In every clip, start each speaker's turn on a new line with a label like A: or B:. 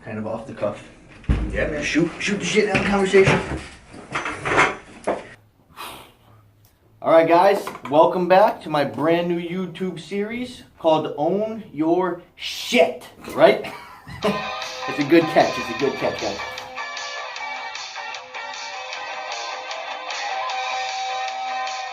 A: kind of off the cuff.
B: Yeah, man.
A: Shoot the shit out of the conversation. Alright guys, welcome back to my brand new YouTube series called Own Your Shit, right? It's a good catch, guys.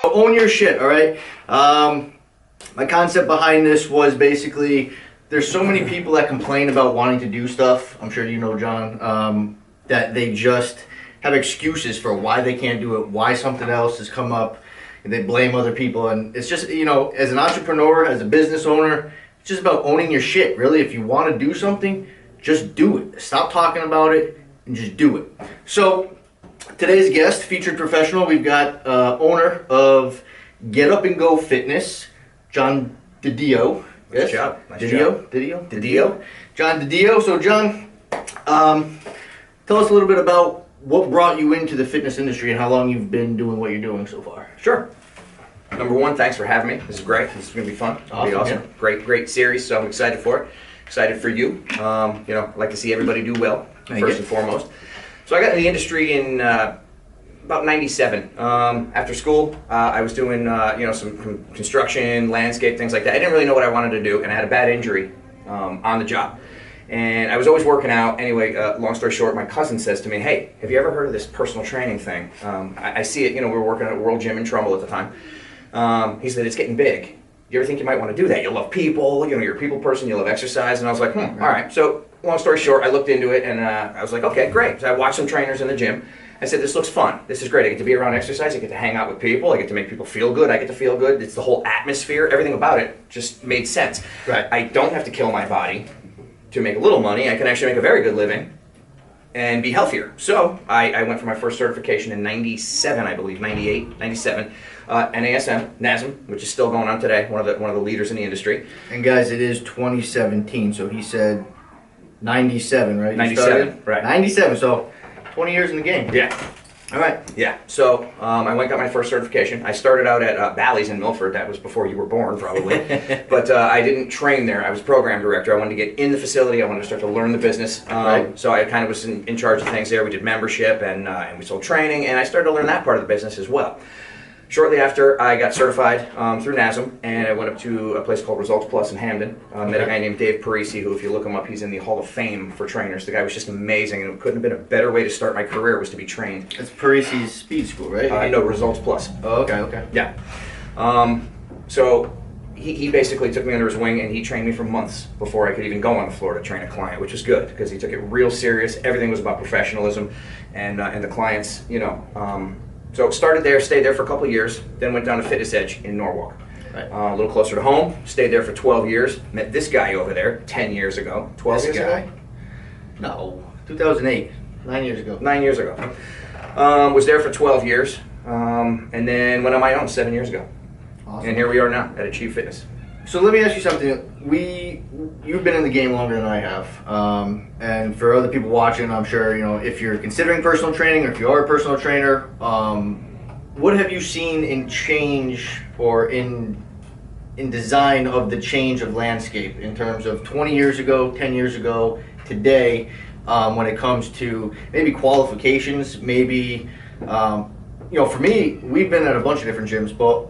A: Own your shit, alright? My concept behind this was basically, there's so many people that complain about wanting to do stuff, I'm sure you know John, that they just have excuses for why they can't do it, why something else has come up, and they blame other people. And it's just, you know, as an entrepreneur, as a business owner, it's just about owning your shit, really. If you want to do something, just do it. Stop talking about it and just do it. So today's guest, featured professional, we've got owner of Get Up and Go Fitness, John Didio.
B: Nice job.
A: Didio. John Didio. So John, tell us a little bit about what brought you into the fitness industry and how long you've been doing what you're doing so far.
B: Sure. Number one, thanks for having me. This is great. This is going to be fun. It'll be awesome. Yeah. Great series. So I'm excited for it. Excited for you. You know, I'd like to see everybody do well, first and foremost. So I got in the industry in about 97. After school, I was doing you know, some construction, landscape, things like that. I didn't really know what I wanted to do, and I had a bad injury on the job. And I was always working out. Anyway, long story short, my cousin says to me, "Hey, have you ever heard of this personal training thing? I see it, you know, we were working at a World Gym in Trumbull at the time." He said, "It's getting big. You ever think you might want to do that? You love people, you know, you're a people person, you love exercise." And I was like, all right. So long story short, I looked into it and I was like, okay, great. So I watched some trainers in the gym. I said, this looks fun. This is great. I get to be around exercise. I get to hang out with people. I get to make people feel good. I get to feel good. It's the whole atmosphere. Everything about it just made sense.
A: Right.
B: I don't have to kill my body to make a little money. I can actually make a very good living and be healthier. So I went for my first certification in 97, I believe, 98, 97. NASM, which is still going on today, one of the leaders in the industry.
A: And guys, it is 2017, so he said 97, right?
B: 97, right.
A: 97, so 20 years in the game.
B: Yeah.
A: All right.
B: Yeah. So I went and got my first certification. I started out at Bally's in Milford. That was before you were born, probably. But I didn't train there. I was program director. I wanted to get in the facility. I wanted to start to learn the business.
A: Right.
B: So I kind of was in charge of things there. We did membership and we sold training, and I started to learn that part of the business as well. Shortly after, I got certified through NASM, and I went up to a place called Results Plus in Hamden. Met a guy named Dave Parisi, who, if you look him up, he's in the Hall of Fame for trainers. The guy was just amazing, and it couldn't have been a better way to start my career was to be trained.
A: It's Parisi's speed school, right?
B: No, Results Plus.
A: Oh, okay.
B: Yeah. So he basically took me under his wing, and he trained me for months before I could even go on the floor to train a client, which was good, because he took it real serious. Everything was about professionalism, and the clients, you know. So started there, stayed there for a couple of years, then went down to Fitness Edge in Norwalk.
A: Right.
B: A little closer to home, stayed there for 12 years, met this guy over there 10 years ago. 12 years ago?
A: No, 2008, 9 years ago.
B: 9 years ago. Was there for 12 years, and then went on my own 7 years ago.
A: Awesome.
B: And here we are now at Achieve Fitness.
A: So let me ask you something. You've been in the game longer than I have, and for other people watching, I'm sure, you know, if you're considering personal training or if you are a personal trainer, what have you seen in change or in design of the change of landscape in terms of 20 years ago, 10 years ago, today, when it comes to maybe qualifications, maybe, you know, for me, we've been at a bunch of different gyms, but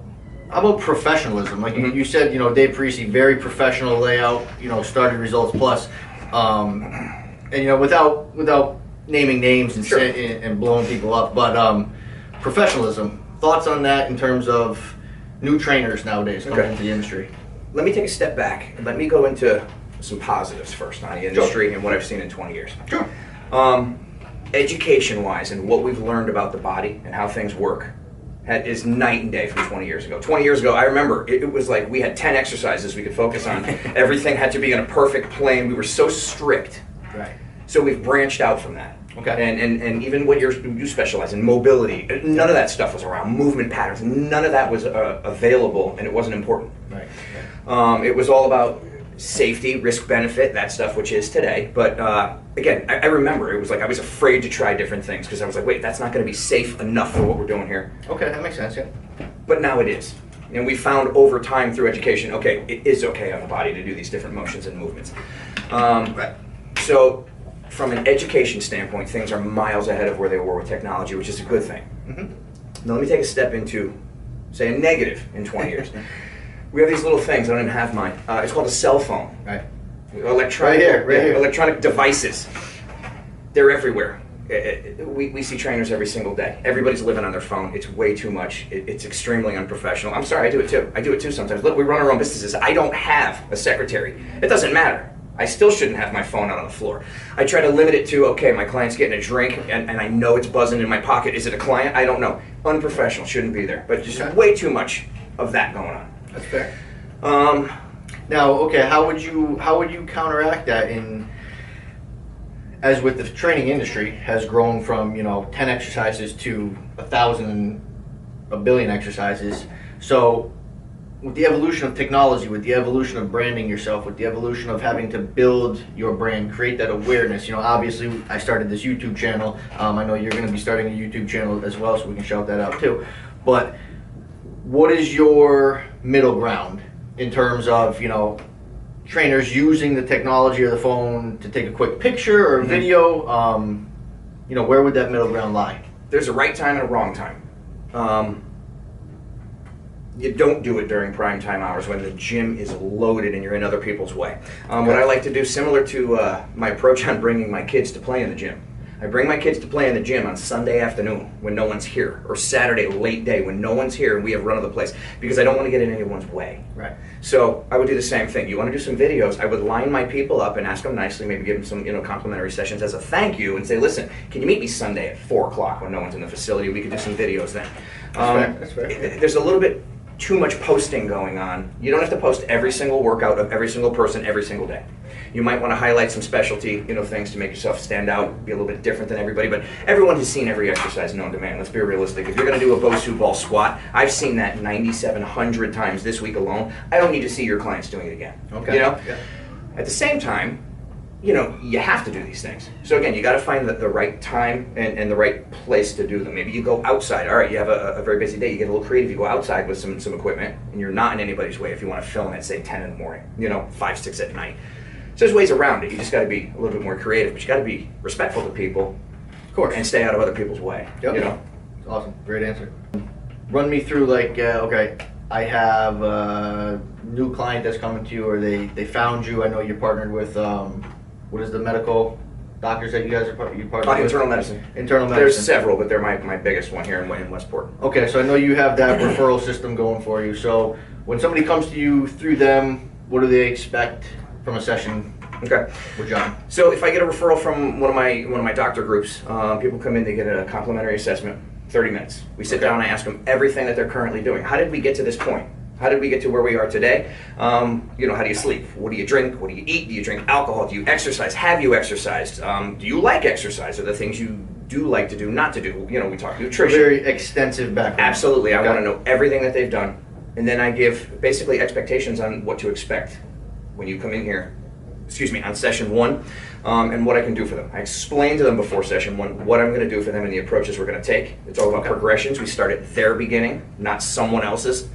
A: how about professionalism? Like you said, you know, Dave Parisi, very professional layout, you know, started Results Plus. And, you know, without naming names and,
B: sure,
A: and blowing people up, but professionalism, thoughts on that in terms of new trainers nowadays coming into the industry?
B: Let me take a step back. Let me go into some positives first on the industry and what I've seen in 20 years.
A: Sure.
B: Education-wise and what we've learned about the body and how things work is night and day from 20 years ago. 20 years ago, I remember it was like we had 10 exercises we could focus on. Everything had to be in a perfect plane. We were so strict.
A: Right.
B: So we've branched out from that.
A: Okay.
B: And even what you specialize in, mobility, none of that stuff was around. Movement patterns, none of that was available, and it wasn't important.
A: Right.
B: It was all about safety, risk benefit, that stuff, which is today. But again, I remember it was like I was afraid to try different things because I was like, wait, that's not going to be safe enough for what we're doing here.
A: Okay, that makes sense, yeah.
B: But now it is. And we found over time through education, okay, it is okay on the body to do these different motions and movements.
A: Right.
B: So from an education standpoint, things are miles ahead of where they were with technology, which is a good thing. Now let me take a step into, say, a negative in 20 years. We have these little things, I don't even have mine. It's called a cell phone.
A: Right.
B: Electronic,
A: Right here.
B: Electronic devices. They're everywhere. We see trainers every single day. Everybody's living on their phone. It's way too much. It's extremely unprofessional. I'm sorry, I do it too. I do it too sometimes. Look, we run our own businesses. I don't have a secretary. It doesn't matter. I still shouldn't have my phone out on the floor. I try to limit it to, okay, my client's getting a drink and I know it's buzzing in my pocket. Is it a client? I don't know. Unprofessional, shouldn't be there. But just way too much of that going on.
A: That's fair. Now, okay, how would you counteract that as with the training industry has grown from 10 exercises to 1,000, a billion exercises. So with the evolution of technology, with the evolution of branding yourself, with the evolution of having to build your brand, create that awareness, obviously I started this YouTube channel. I know you're going to be starting a YouTube channel as well, so we can shout that out too. But what is your middle ground in terms of, trainers using the technology or the phone to take a quick picture or video? Where would that middle ground lie?
B: There's a right time and a wrong time. You don't do it during prime time hours when the gym is loaded and you're in other people's way. What I like to do, similar to my approach on bringing my kids to play in the gym, I bring my kids to play in the gym on Sunday afternoon when no one's here, or Saturday late day when no one's here and we have run of the place, because I don't want to get in anyone's way.
A: Right.
B: So I would do the same thing. You want to do some videos, I would line my people up and ask them nicely, maybe give them some complimentary sessions as a thank you, and say, listen, can you meet me Sunday at 4 o'clock when no one's in the facility? We can do some videos then.
A: That's fair.
B: There's a little bit too much posting going on. You don't have to post every single workout of every single person every single day. You might want to highlight some specialty, things to make yourself stand out, be a little bit different than everybody, but everyone has seen every exercise known to man. Let's be realistic. If you're going to do a Bosu ball squat, I've seen that 9,700 times this week alone. I don't need to see your clients doing it again.
A: Okay.
B: Yeah. At the same time, you have to do these things. So again, you got to find the right time and the right place to do them. Maybe you go outside. All right, you have a very busy day. You get a little creative. You go outside with some equipment, and you're not in anybody's way if you want to film at, say, 10 in the morning, 5, 6 at night. So there's ways around it. You just got to be a little bit more creative, but you got to be respectful to people,
A: of course,
B: and stay out of other people's way.
A: Yep. Awesome, great answer. Run me through okay, I have a new client that's coming to you, or they found you. I know you're partnered with what is the medical doctors that you guys are partnered with?
B: Internal medicine.
A: Internal medicine.
B: There's several, but they're my biggest one here in Westport.
A: Okay, so I know you have that referral system going for you. So when somebody comes to you through them, what do they expect from a session?
B: Okay.
A: With John.
B: So if I get a referral from one of my doctor groups, people come in, they get a complimentary assessment, 30 minutes. We sit down and I ask them everything that they're currently doing. How did we get to this point? How did we get to where we are today? How do you sleep? What do you drink? What do you eat? Do you drink alcohol? Do you exercise? Have you exercised? Do you like exercise? Are the things you do like to do, not to do? We talk nutrition.
A: A very extensive background.
B: Absolutely. I want to know everything that they've done. And then I give basically expectations on what to expect when you come in here, on session 1, and what I can do for them. I explain to them before session 1 what I'm going to do for them and the approaches we're going to take. It's all about progressions. We start at their beginning, not someone else's.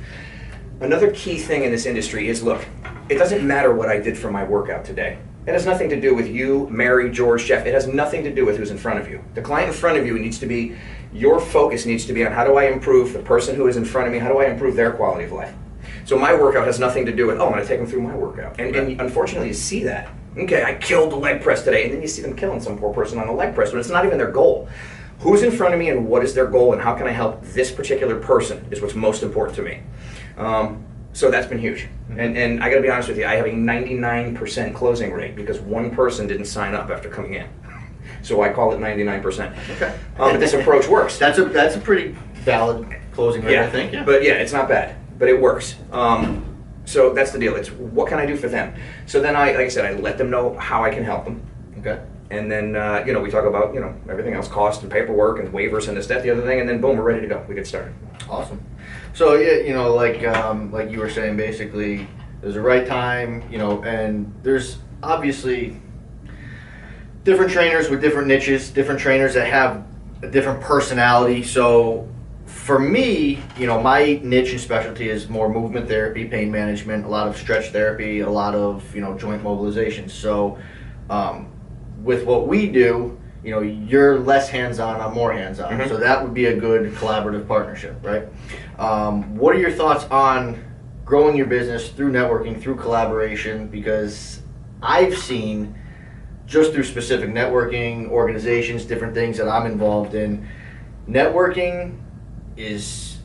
B: Another key thing in this industry is, look, it doesn't matter what I did for my workout today. It has nothing to do with you, Mary, George, Jeff. It has nothing to do with who's in front of you. The client in front of you needs to be, your focus needs to be on how do I improve the person who is in front of me, how do I improve their quality of life? So my workout has nothing to do with, I'm going to take them through my workout. And unfortunately you see that. Okay, I killed the leg press today, and then you see them killing some poor person on the leg press, but it's not even their goal. Who's in front of me and what is their goal and how can I help this particular person is what's most important to me. So that's been huge. And I gotta be honest with you, I have a 99% closing rate because one person didn't sign up after coming in. So I call it 99%.
A: Okay.
B: But this approach works.
A: That's a pretty valid closing rate, I think. Yeah.
B: But yeah, it's not bad, but it works. So that's the deal. It's what can I do for them? So then like I said, I let them know how I can help them.
A: Okay.
B: And then, we talk about, everything else, cost and paperwork and waivers and this, that, the other thing, and then boom, we're ready to go. We get started.
A: Awesome. So, yeah, like you were saying, basically, there's a right time, and there's obviously different trainers with different niches, different trainers that have a different personality. So, for me, my niche and specialty is more movement therapy, pain management, a lot of stretch therapy, a lot of, joint mobilization. So, with what we do, you know, you're less hands-on, I'm more hands-on.
B: Mm-hmm.
A: So that would be a good collaborative partnership, right? What are your thoughts on growing your business through networking, through collaboration? Because I've seen, just through specific networking organizations, different things that I'm involved in, networking is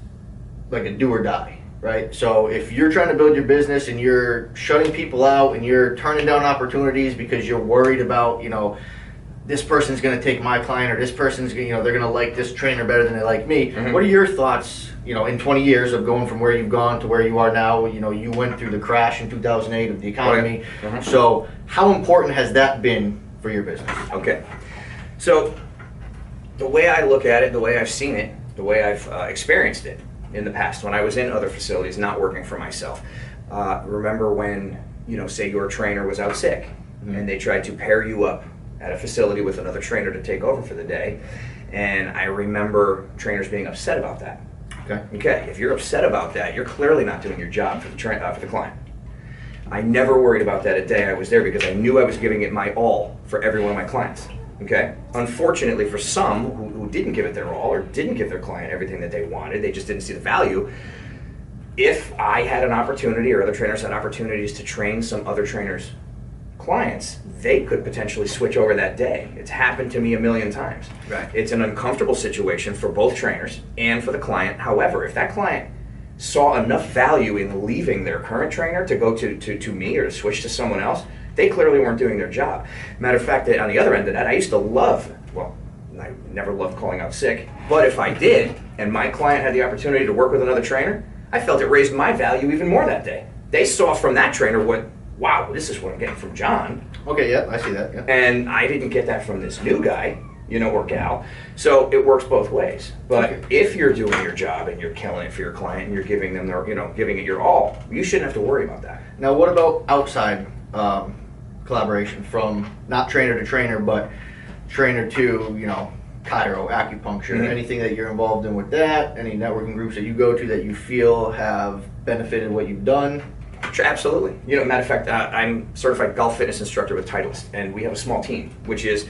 A: like a do or die, right? So if you're trying to build your business and you're shutting people out and you're turning down opportunities because you're worried about, you know, this person's going to take my client, or this person's going, you know, they're going to like this trainer better than they like me. Mm-hmm. What are your thoughts, you know, in 20 years of going from where you've gone to where you are now? You know, you went through the crash in 2008 of the economy. Mm-hmm. So how important has that been for your business?
B: Okay. So the way I look at it, the way I've seen it, the way I've experienced it in the past when I was in other facilities, not working for myself. Remember when, you know, say your trainer was out sick, mm-hmm. and they tried to pair you up at a facility with another trainer to take over for the day, and I remember trainers being upset about that. Okay, if you're upset about that, you're clearly not doing your job for the client. I never worried about that a day I was there, because I knew I was giving it my all for every one of my clients. Okay, unfortunately for some who didn't give it their all, or didn't give their client everything that they wanted, they just didn't see the value. If I had an opportunity, or other trainers had opportunities to train some other trainers' clients, they could potentially switch over that day. It's happened to me a million times.
A: Right.
B: It's an uncomfortable situation for both trainers and for the client. However, if that client saw enough value in leaving their current trainer to go to me, or to switch to someone else, they clearly weren't doing their job. Matter of fact, on the other end of that, I used to love, well, I never loved calling out sick, but if I did, and my client had the opportunity to work with another trainer, I felt it raised my value even more that day. They saw from that trainer wow, this is what I'm getting from John.
A: Okay, yeah, I see that. Yeah.
B: And I didn't get that from this new guy, you know, or gal. So it works both ways. But if you're doing your job and you're killing it for your client and you're giving them their, you know, giving it your all, you shouldn't have to worry about that.
A: Now, what about outside collaboration, from not trainer to trainer, but trainer to, you know, chiro, acupuncture, mm-hmm. anything that you're involved in with that? Any networking groups that you go to that you feel have benefited what you've done?
B: Absolutely. You know, matter of fact, I'm certified golf fitness instructor with Titleist, and we have a small team, which is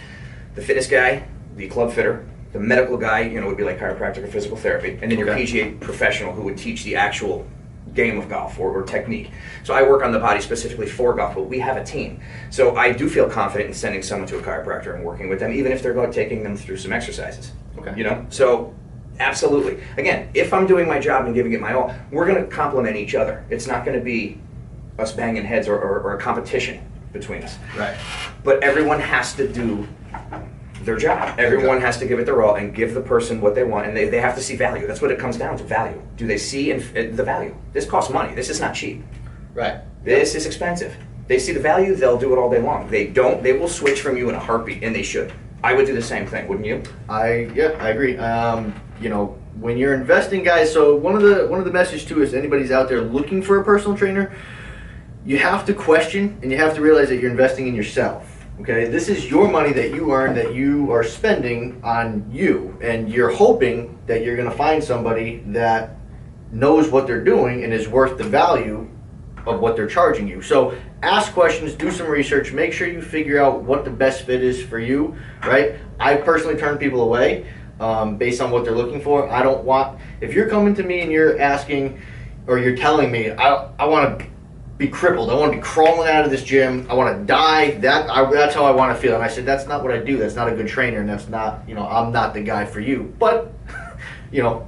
B: the fitness guy, the club fitter, the medical guy, you know, would be like chiropractic or physical therapy, and then your PGA professional who would teach the actual game of golf or technique. So I work on the body specifically for golf, but we have a team. So I do feel confident in sending someone to a chiropractor and working with them, even if they're taking them through some exercises. Okay. You know, so absolutely. Again, if I'm doing my job and giving it my all, we're going to complement each other. It's not going to be us banging heads or a competition between us.
A: Right. But
B: everyone has to do their job. Everyone has to give it their all and give the person what they want, and they have to see value. That's what it comes down to, value. Do they see the value? This costs money. This is not cheap.
A: Right.
B: This is expensive. They see the value, they'll do it all day long. They don't, they will switch from you in a heartbeat, and they should. I would do the same thing, wouldn't you?
A: I agree. You know, when you're investing, guys, so one of the messages too is, anybody's out there looking for a personal trainer, you have to question, and you have to realize that you're investing in yourself. Okay, this is your money that you earn, that you are spending on you, and you're hoping that you're going to find somebody that knows what they're doing and is worth the value of what they're charging you. So ask questions, do some research, make sure you figure out what the best fit is for you, right? I personally turn people away based on what they're looking for. I don't want, if you're coming to me and you're asking, or you're telling me, I want to be crippled, I want to be crawling out of this gym, I want to die, that's how I want to feel. And I said, that's not what I do, that's not a good trainer, and that's not, you know, I'm not the guy for you. But you know,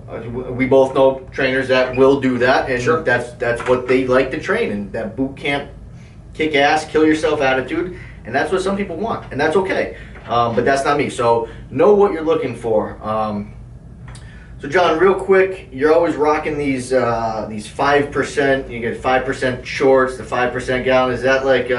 A: we both know trainers that will do that, and sure, that's what they like to train, and that boot camp, kick ass, kill yourself attitude, and that's what some people want, and that's okay. But that's not me. So know what you're looking for. So John, real quick, you're always rocking these 5%. You get 5% shorts, the 5% gown. Is that like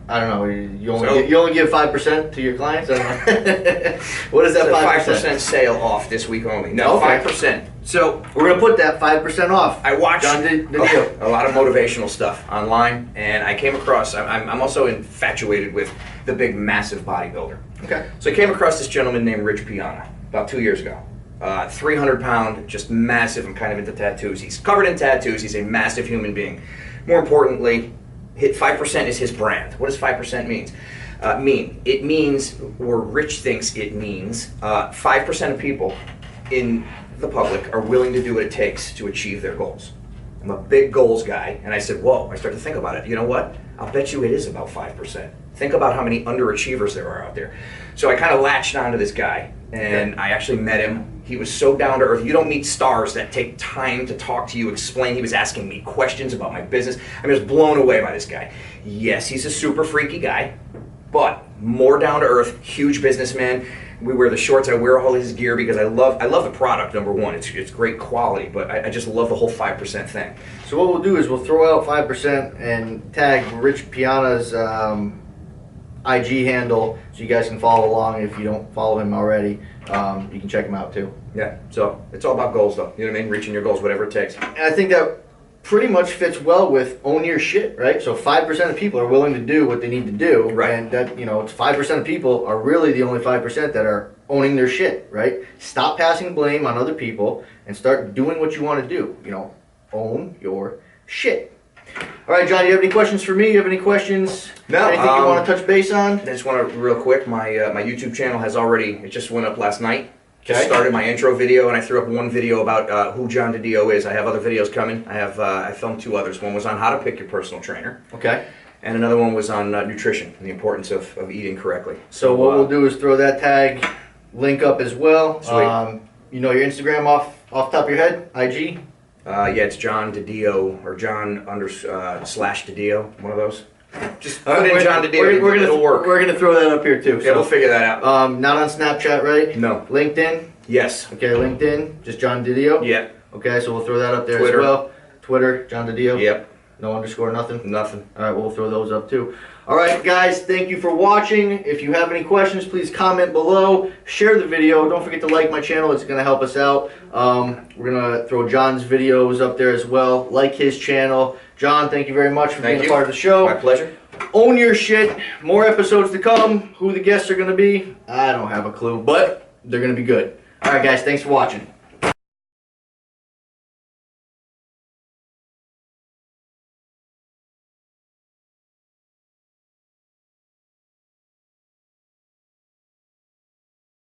A: I don't know. You only give 5% to your clients. I don't know. What is that?
B: 5% sale off this week only. No, okay. 5%. So
A: we're gonna put that 5% off.
B: I watched
A: John did the deal.
B: A lot of motivational stuff online, and I came across. I'm also infatuated with the big, massive bodybuilder.
A: Okay.
B: So I came across this gentleman named Piana about 2 years ago. 300-pound, just massive. I'm kind of into tattoos. He's covered in tattoos. He's a massive human being. More importantly, 5% is his brand. What does 5% mean? mean? It means, or Rich thinks it means, 5% of people in the public are willing to do what it takes to achieve their goals. I'm a big goals guy, and I said, whoa, I started to think about it. You know what? I'll bet you it is about 5%. Think about how many underachievers there are out there. So I kind of latched onto this guy, and I actually met him. He was so down to earth. You don't meet stars that take time to talk to you, explain. He was asking me questions about my business. I was blown away by this guy. Yes, he's a super freaky guy, but more down to earth, huge businessman. We wear the shorts. I wear all his gear because I love the product. Number one, it's great quality, but I just love the whole 5% thing.
A: So what we'll do is we'll throw out 5% and tag Rich Piana's IG handle, so you guys can follow along. If you don't follow him already, you can check him out too.
B: Yeah. So it's all about goals, though. You know what I mean? Reaching your goals, whatever it takes.
A: And I think that pretty much fits well with own your shit, right? So 5% of people are willing to do what they need to do,
B: right?
A: And that, you know, it's 5% of people are really the only 5% that are owning their shit, right? Stop passing blame on other people and start doing what you want to do. You know, own your shit. All right, John, do you have any questions for me? You have any questions?
B: No.
A: Anything you want to touch base on?
B: I just want to, real quick, my YouTube channel has already, it just went up last night. Just
A: Okay.
B: started my intro video, and I threw up one video about who John DiDio is. I have other videos coming. I filmed 2 others. One was on how to pick your personal trainer.
A: Okay.
B: And another one was on nutrition and the importance of eating correctly.
A: So what we'll do is throw that tag link up as well.
B: Sweet.
A: You know your Instagram off the top of your head? IG?
B: Yeah, it's John DiDio or John / DiDio, one of those. Just put in John DiDio. It'll work.
A: We're gonna throw that up here too.
B: Yeah, we'll figure that out.
A: Not on Snapchat, right?
B: No.
A: LinkedIn?
B: Yes.
A: Okay, LinkedIn, just John DiDio?
B: Yeah.
A: Okay, so we'll throw that up there
B: Twitter.
A: as well. Twitter, John DiDio?
B: Yep.
A: No underscore, nothing?
B: Nothing.
A: All right, we'll throw those up too. All right, guys, thank you for watching. If you have any questions, please comment below. Share the video. Don't forget to like my channel. It's going to help us out. We're going to throw John's videos up there as well. Like his channel. John, thank you very much for being a part of the show.
B: My pleasure.
A: Own your shit. More episodes to come. Who the guests are going to be, I don't have a clue, but they're going to be good. All right, guys, thanks for watching.